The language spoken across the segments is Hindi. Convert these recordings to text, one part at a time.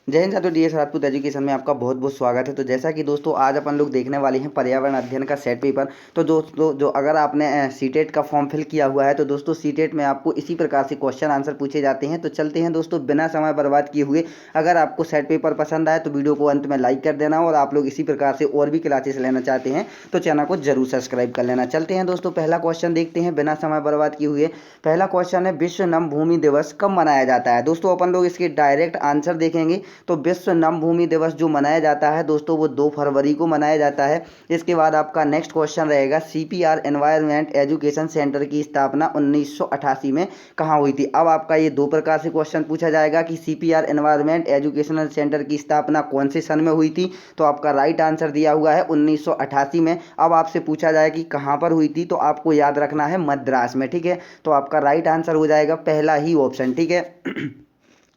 जय हिंद साथियों, डीएस राजपूत एजुकेशन में आपका बहुत बहुत स्वागत है। तो जैसा कि दोस्तों आज अपन लोग देखने वाले हैं पर्यावरण अध्ययन का सेट पेपर। तो दोस्तों जो अगर आपने सीटेट का फॉर्म फिल किया हुआ है तो दोस्तों सीटेट में आपको इसी प्रकार से क्वेश्चन आंसर पूछे जाते हैं। तो चलते हैं दोस्तों बिना समय बर्बाद किए हुए। अगर आपको सेट पेपर पसंद आए तो वीडियो को अंत में लाइक कर देना, और आप लोग इसी प्रकार से और भी क्लासेस लेना चाहते हैं तो चैनल को जरूर सब्सक्राइब कर लेना। चलते हैं दोस्तों, पहला क्वेश्चन देखते हैं बिना समय बर्बाद किए हुए। पहला क्वेश्चन है, विश्व नम भूमि दिवस कब मनाया जाता है। दोस्तों अपन लोग इसके डायरेक्ट आंसर देखेंगे तो विश्व नम भूमि दिवस जो मनाया जाता है दोस्तों वो 2 फरवरी को मनाया जाता है। इसके बाद आपका नेक्स्ट क्वेश्चन रहेगा, सीपीआर एनवायरनमेंट एजुकेशन सेंटर की स्थापना 1988 में कहाँ हुई थी। अब आपका ये 2 प्रकार से क्वेश्चन पूछा जाएगा कि सीपीआर एनवायरनमेंट एजुकेशनल सेंटर की स्थापना कौन से सन में हुई थी। तो आपका राइट आंसर दिया हुआ है 1988 में। अब आपसे पूछा जाए कि कहाँ पर हुई थी तो आपको याद रखना है मद्रास में, ठीक है। तो आपका राइट आंसर हो जाएगा पहला ही ऑप्शन, ठीक है।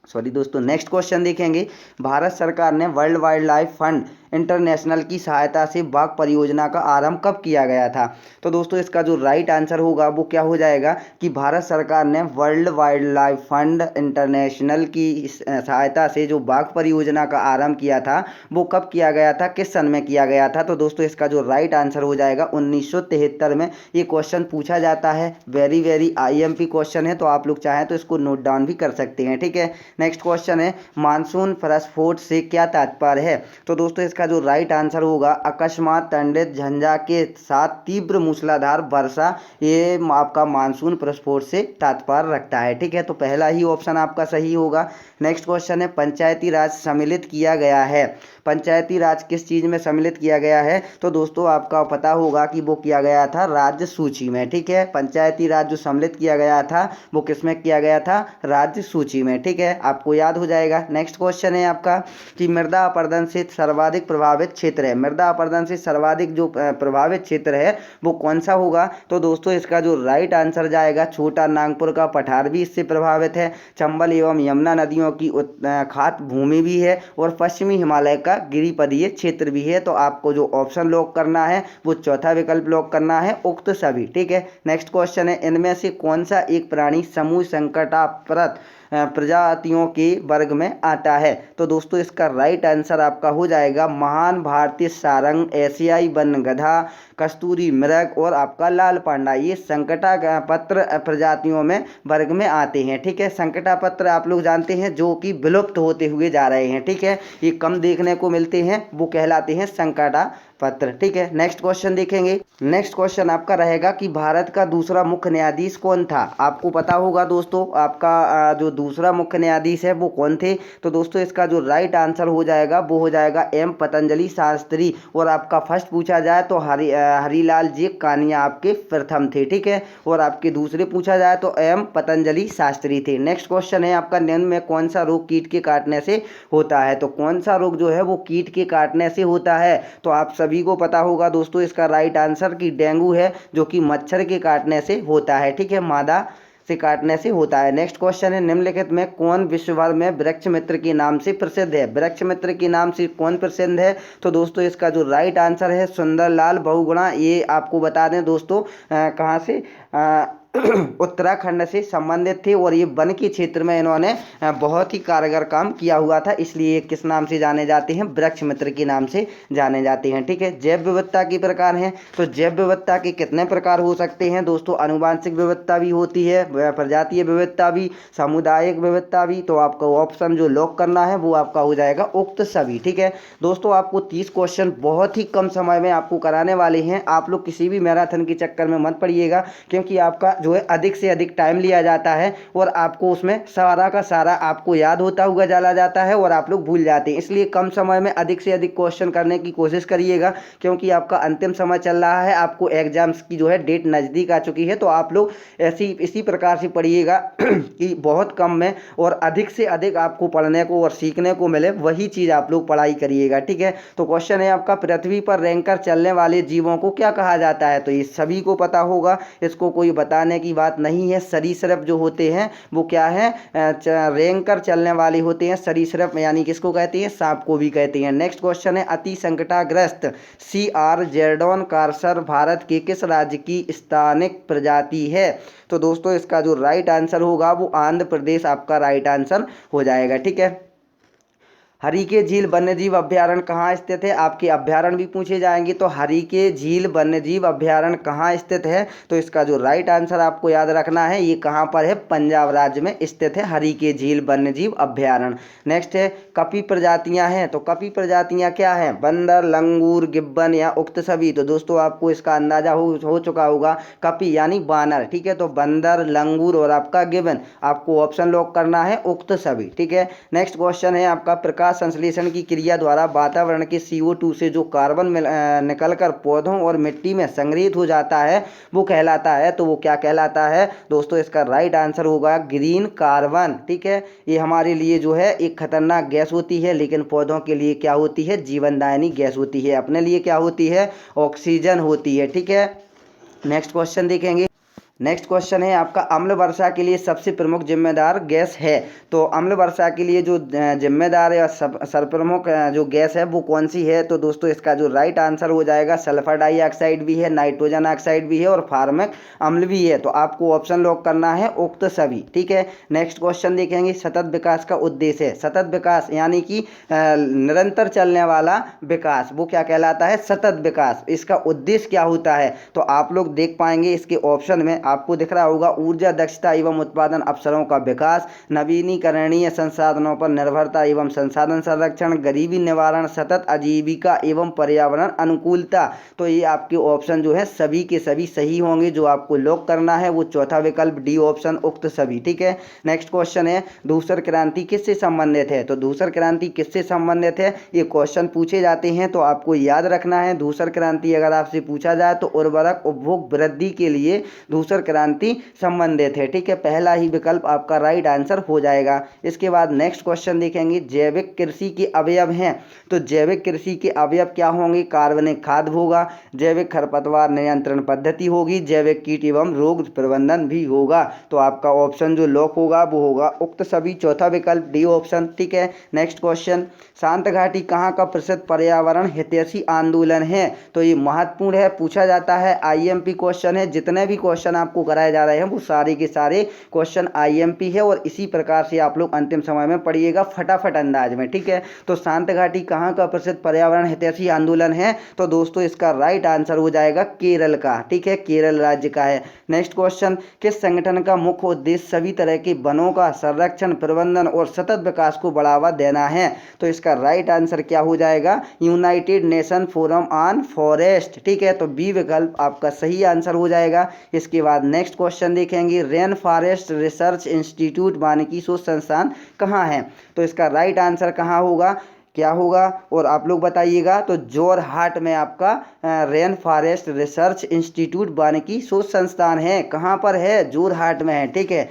सॉरी दोस्तों, नेक्स्ट क्वेश्चन देखेंगे, भारत सरकार ने world wild life fund international की सहायता से बाघ परियोजना का आरंभ कब किया गया था। तो दोस्तों इसका जो राइट आंसर होगा वो क्या हो जाएगा कि भारत सरकार ने world wild life fund international की सहायता से जो बाघ परियोजना का आरंभ किया था वो कब किया गया था, किस सन में किया गया था। तो दोस्तों इसका जो राइट आंसर हो जाएगा 1973 में। ये क्वेश्चन पूछा जाता है, वेरी वेरी आईएमपी क्वेश्चन है, तो आप लोग चाहें तो इसको नोट डाउन भी कर सकते हैं, ठीक है। नेक्स्ट क्वेश्चन है, मानसून प्रस्फोट से क्या तात्पर्य है। तो दोस्तों इसका जो राइट आंसर होगा, अकस्मात तंडित झंझा के साथ तीव्र मूसलाधार वर्षा, ये आपका मानसून प्रस्फोट से तात्पर्य रखता है, ठीक है। तो पहला ही ऑप्शन आपका सही होगा। नेक्स्ट क्वेश्चन है, पंचायती राज सम्मिलित किया गया है। पंचायती राज किस चीज़ में सम्मिलित किया गया है। तो दोस्तों आपका पता होगा कि वो किया गया था राज्य सूची में, ठीक है। पंचायती राज जो सम्मिलित किया गया था वो किस में किया गया था, राज्य सूची में, ठीक है, आपको याद हो जाएगा। नेक्स्ट क्वेश्चन है आपका कि मृदा अपरदन से सर्वाधिक प्रभावित क्षेत्र है। मृदा अपरदन से सर्वाधिक जो प्रभावित क्षेत्र है वो कौन सा होगा। तो दोस्तों इसका जो राइट आंसर जाएगा, छोटा नागपुर का पठार भी इससे प्रभावित है, चंबल एवं यमुना नदियों की खात भूमि भी है, और पश्चिमी हिमालय का गिरिपदीय क्षेत्र भी है। तो आपको जो ऑप्शन लॉक करना है वो चौथा विकल्प लॉक करना है, उक्त सभी, ठीक है। नेक्स्ट क्वेश्चन है, इनमें से कौन सा एक प्राणी समूह संकटाप्रद प्रजातियों के वर्ग में आता है। तो दोस्तों इसका राइट आंसर आपका हो जाएगा महान भारतीय सारंग, एशियाई वन गधा, कस्तूरी मृग और आपका लाल पांडा। ये संकटापत्र प्रजातियों में वर्ग में आते हैं, ठीक है। संकटापत्र आप लोग जानते हैं जो कि विलुप्त होते हुए जा रहे हैं, ठीक है, ये कम देखने को मिलते हैं, वो कहलाते हैं संकटा पत्र, ठीक है। नेक्स्ट क्वेश्चन देखेंगे। नेक्स्ट क्वेश्चन आपका रहेगा कि भारत का दूसरा मुख्य न्यायाधीश कौन था। आपको पता होगा दोस्तों आपका जो दूसरा मुख्य न्यायाधीश है वो कौन थे। तो दोस्तों इसका जो राइट आंसर हो जाएगा वो हो जाएगा एम पतंजलि शास्त्री। और आपका फर्स्ट पूछा जाए तो हरिलाल जी कानिया आपके प्रथम थे, ठीक है, और आपके दूसरे पूछा जाए तो एम पतंजलि शास्त्री थे। नेक्स्ट क्वेश्चन है आपका, निम्न में कौन सा रोग कीट के काटने से होता है। तो कौन सा रोग जो है वो कीट के काटने से होता है। तो आप सभी को पता होगा दोस्तों इसका राइट आंसर कि डेंगू है, जो कि मच्छर के काटने से होता है, ठीक है, मादा से काटने से होता है। नेक्स्ट क्वेश्चन है, निम्नलिखित में कौन विश्व भर में वृक्ष मित्र के नाम से प्रसिद्ध है। वृक्ष मित्र के नाम से कौन प्रसिद्ध है। तो दोस्तों इसका जो राइट आंसर है सुंदरलाल बहुगुणा। ये आपको बता दें दोस्तों कहाँ से उत्तराखंड से संबंधित थे, और ये वन के क्षेत्र में इन्होंने बहुत ही कारगर काम किया हुआ था, इसलिए ये किस नाम से जाने जाते हैं, वृक्ष मित्र के नाम से जाने जाते हैं, ठीक है। जैव विविधता के प्रकार हैं। तो जैव विविधता के कितने प्रकार हो सकते हैं दोस्तों, आनुवांशिक विविधता भी होती है, प्रजातीय विविधता भी, सामुदायिक विविधता भी। तो आपका ऑप्शन जो लॉक करना है वो आपका हो जाएगा उक्त सभी, ठीक है। दोस्तों आपको 30 क्वेश्चन बहुत ही कम समय में आपको कराने वाले हैं। आप लोग किसी भी मैराथन के चक्कर में मत पड़िएगा, क्योंकि आपका जो है अधिक से अधिक टाइम लिया जाता है, और आपको उसमें सारा का सारा आपको याद होता हुआ चला जाता है और आप लोग भूल जाते हैं। इसलिए कम समय में अधिक से अधिक क्वेश्चन करने की कोशिश करिएगा, क्योंकि आपका अंतिम समय चल रहा है, आपको एग्जाम्स की जो है डेट नज़दीक आ चुकी है। तो आप लोग इसी प्रकार से पढ़िएगा कि बहुत कम में और अधिक से अधिक आपको पढ़ने को और सीखने को मिले, वही चीज़ आप लोग पढ़ाई करिएगा, ठीक है। तो क्वेश्चन है आपका, पृथ्वी पर रेंगकर चलने वाले जीवों को क्या कहा जाता है। तो ये सभी को पता होगा, इसको कोई बताने की बात नहीं है। सरीसृप जो होते हैं वो क्या है, रेंगकर चलने वाले होते हैं। सरीसृप यानी किसको कहते हैं, सांप को भी कहते हैं। नेक्स्ट क्वेश्चन है, अति संकटाग्रस्त CR जेरडोन कार्सर भारत के किस राज्य की स्थानिक प्रजाति है। तो दोस्तों इसका जो राइट आंसर होगा वो आंध्र प्रदेश आपका राइट आंसर हो जाएगा, ठीक है। हरिके झील वन्यजीव अभयारण्य कहाँ स्थित है, आपके अभयारण्य भी पूछे जाएंगे। तो हरिके झील वन्यजीव अभयारण्य कहाँ स्थित है, तो इसका जो राइट आंसर आपको याद रखना है, ये कहाँ पर है, पंजाब राज्य में स्थित है हरिके झील वन्यजीव अभयारण्य। नेक्स्ट है कपी प्रजातियां हैं, तो कपी प्रजातियां क्या हैं, बंदर, लंगूर, गिब्बन या उक्त सभी। तो दोस्तों आपको इसका अंदाजा हो चुका होगा, कपी यानी बानर, ठीक है। तो बंदर, लंगूर और आपका गिब्बन, आपको ऑप्शन लॉक करना है उक्त सभी, ठीक है। नेक्स्ट क्वेश्चन है आपका, प्रकाश संश्लेषण की क्रिया द्वारा वातावरण के CO2 से जो कार्बन निकलकर पौधों और मिट्टी में संग्रहित हो जाता है वो कहलाता है, तो वो क्या कहलाता है दोस्तों, इसका राइट आंसर होगा ग्रीन कार्बन, ठीक है। ये हमारे लिए जो है एक खतरनाक गैस होती है, लेकिन पौधों के लिए क्या होती है, जीवनदायिनी गैस होती है, अपने लिए क्या होती है, ऑक्सीजन होती है, ठीक है। नेक्स्ट क्वेश्चन देखेंगे। नेक्स्ट क्वेश्चन है आपका, अम्ल वर्षा के लिए सबसे प्रमुख जिम्मेदार गैस है। तो अम्ल वर्षा के लिए जो जिम्मेदार या सर्वप्रमुख जो गैस है वो कौन सी है, तो दोस्तों इसका जो राइट आंसर हो जाएगा, सल्फर डाइऑक्साइड भी है, नाइट्रोजन ऑक्साइड भी है और फार्मिक अम्ल भी है। तो आपको ऑप्शन लॉक करना है उक्त सभी, ठीक है। नेक्स्ट क्वेश्चन देखेंगे, सतत विकास का उद्देश्य है। सतत विकास यानी कि निरंतर चलने वाला विकास, वो क्या कहलाता है, सतत विकास। इसका उद्देश्य क्या होता है, तो आप लोग देख पाएंगे इसके ऑप्शन में आपको दिख रहा होगा, ऊर्जा दक्षता एवं उत्पादन अवसरों का विकास, नवीनीकरणीय संसाधनों पर निर्भरता एवं संसाधन संरक्षण, गरीबी निवारण, सतत आजीविका एवं पर्यावरण अनुकूलता। तो ये आपके ऑप्शन जो है सभी के सभी सही होंगे। जो आपको लॉक करना है वो चौथा विकल्प डी ऑप्शन उक्त सभी, ठीक है। नेक्स्ट क्वेश्चन है, धूसर क्रांति किससे संबंधित है। तो धूसर क्रांति किससे संबंधित है, ये क्वेश्चन पूछे जाते हैं, तो आपको याद रखना है धूसर क्रांति अगर आपसे पूछा जाए तो उर्वरक उपभोग वृद्धि के लिए धूसर क्रांति संबंधित है, ठीक है। पहला ही विकल्प आपका राइट आंसर हो जाएगा। इसके बाद नेक्स्ट क्वेश्चन देखेंगे, जैविक कृषि के अवयव हैं। तो जैविक कृषि के अवयव क्या होंगे, कार्बनिक खाद होगा, जैविक खरपतवार नियंत्रण पद्धति होगी, जैविक कीट एवं रोग प्रबंधन भी होगा। तो आपका ऑप्शन जो लॉक होगा वो होगा उक्त सभी, चौथा विकल्प डी ऑप्शन, ठीक है। नेक्स्ट क्वेश्चन, शांत घाटी कहाँ का प्रसिद्ध पर्यावरण हितैषी आंदोलन है। तो ये महत्वपूर्ण है, पूछा जाता है, IMP क्वेश्चन है। जितने भी क्वेश्चन आपको कराए जा रहे हैं वो सारे के सारे क्वेश्चन IMP है, और इसी प्रकार से आप लोग अंतिम समय में पढ़िएगा फटाफट अंदाज में, ठीक है। तो शांत घाटी कहाँ का प्रसिद्ध पर्यावरण हितैषी आंदोलन है, तो दोस्तों इसका राइट आंसर हो जाएगा केरल का, ठीक है, केरल राज्य का है। नेक्स्ट क्वेश्चन, किस संगठन का मुख्य उद्देश्य सभी तरह के वनों का संरक्षण, प्रबंधन और सतत विकास को बढ़ावा देना है। तो इसका राइट आंसर क्या हो जाएगा, United nation forum on forest, ठीक है। तो बी विकल्प आपका सही आंसर हो जाएगा। इसके बाद नेक्स्ट क्वेश्चन देखेंगे, रेन फॉरेस्ट रिसर्च इंस्टीट्यूट वानिकी शोध संस्थान कहाँ है। तो इसका राइट आंसर कहाँ होगा, क्या होगा, और आप लोग बताइएगा। तो जोरहाट में आपका रेन फॉरेस्ट रिसर्च इंस्टीट्यूट वानिकी शोध संस्थान है, कहाँ पर है, जोरहाट में है, ठीक है।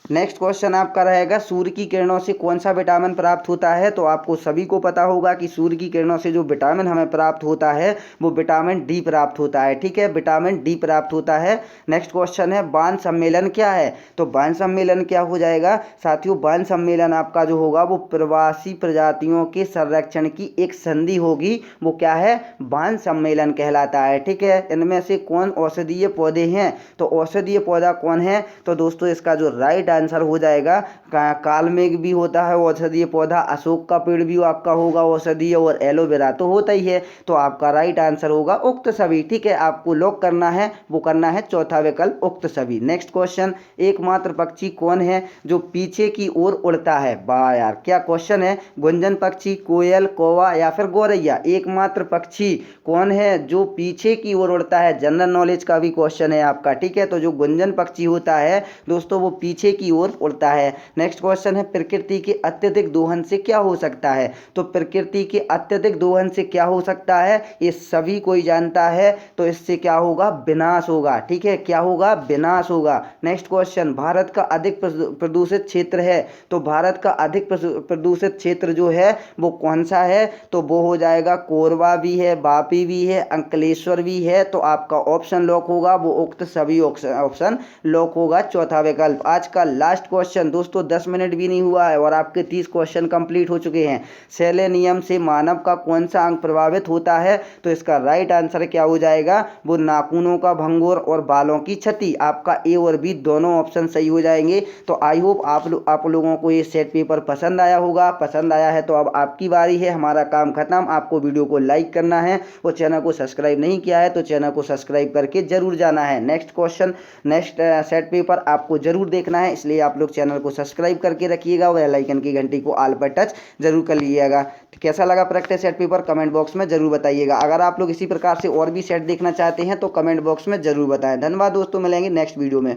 नेक्स्ट क्वेश्चन आपका रहेगा, सूर्य की किरणों से कौन सा विटामिन प्राप्त होता है। तो आपको सभी को पता होगा कि सूर्य की किरणों से जो विटामिन हमें प्राप्त होता है वो विटामिन डी प्राप्त होता है, ठीक है, विटामिन डी प्राप्त होता है। नेक्स्ट क्वेश्चन है, बान सम्मेलन क्या है। तो बान सम्मेलन क्या हो जाएगा साथियों, बान सम्मेलन आपका जो होगा वो प्रवासी प्रजातियों के संरक्षण की एक संधि होगी, वो क्या है, बान सम्मेलन कहलाता है, ठीक है। इनमें से कौन औषधीय पौधे हैं, तो औषधीय पौधा कौन है, तो दोस्तों इसका जो राइट आंसर हो जाएगा, कालमेघ भी होता है औषधीय पौधा, अशोक का पेड़ भी आपका होगा औषधीय, और एलोवेरा तो होता ही है। तो आपका राइट आंसर होगा उक्त सभी, ठीक है। आपको लॉक करना है, वो करना है चौथा विकल्प उक्त सभी। नेक्स्ट क्वेश्चन, एकमात्र पक्षी कौन है जो पीछे की ओर उड़ता है। वाह यार क्या क्वेश्चन है, गुंजन पक्षी, कोयल, कौवा या फिर गौरैया। एकमात्र पक्षी कौन है जो पीछे की ओर उड़ता है, जनरल नॉलेज का भी क्वेश्चन है आपका, ठीक है। तो जो गुंजन पक्षी होता है दोस्तों वो पीछे की ओर उड़ता है। नेक्स्ट क्वेश्चन है, प्रकृति के अत्यधिक दोहन से क्या हो सकता है। तो प्रकृति के अत्यधिक दोहन से क्या हो सकता है, ये सभी कोई जानता है। तो इससे क्या होगा, विनाश होगा, ठीक है, क्या होगा, विनाश होगा। नेक्स्ट क्वेश्चन, भारत का अधिक प्रदूषित क्षेत्र है। तो भारत का अधिक प्रदूषित क्षेत्र जो है वो कौन सा है, तो वो हो जाएगा कोरबा भी है, वापी भी है, अंकलेश्वर भी है। तो आपका ऑप्शन लॉक होगा वो उक्त सभी ऑप्शन लॉक होगा, चौथा विकल्प। आज का लास्ट क्वेश्चन दोस्तों, 10 मिनट भी नहीं हुआ है और आपके 30 क्वेश्चन कंप्लीट हो चुके हैं। सेलेनियम से मानव का कौन सा अंग प्रभावित होता है? तो इसका राइट आंसर क्या हो जाएगा? वो नाखूनों का भंगुर और बालों की क्षति। आपका ए और बी दोनों ऑप्शन सही हो जाएंगे। तो आई होप आप लोगों को ये सेट पेपर पसंद आया होगा। पसंद आया है तो अब आपकी बारी है, हमारा काम खत्म। आपको वीडियो को लाइक करना है और चैनल को सब्सक्राइब नहीं किया है तो चैनल को सब्सक्राइब करके जरूर जाना है। Next question, next set paper आपको जरूर देखना है, इसलिए आप लोग चैनल को सब्सक्राइब करके रखिएगा और बेल आइकन की घंटी को ऑल पर टच जरूर कर लीजिएगा। कैसा लगा practice set paper comment box में जरूर बताइएगा। अगर आप लोग इसी प्रकार से और भी सेट देखना चाहते हैं तो कमेंट बॉक्स में जरूर बताएं। धन्यवाद दोस्तों, मिलेंगे नेक्स्ट वीडियो में।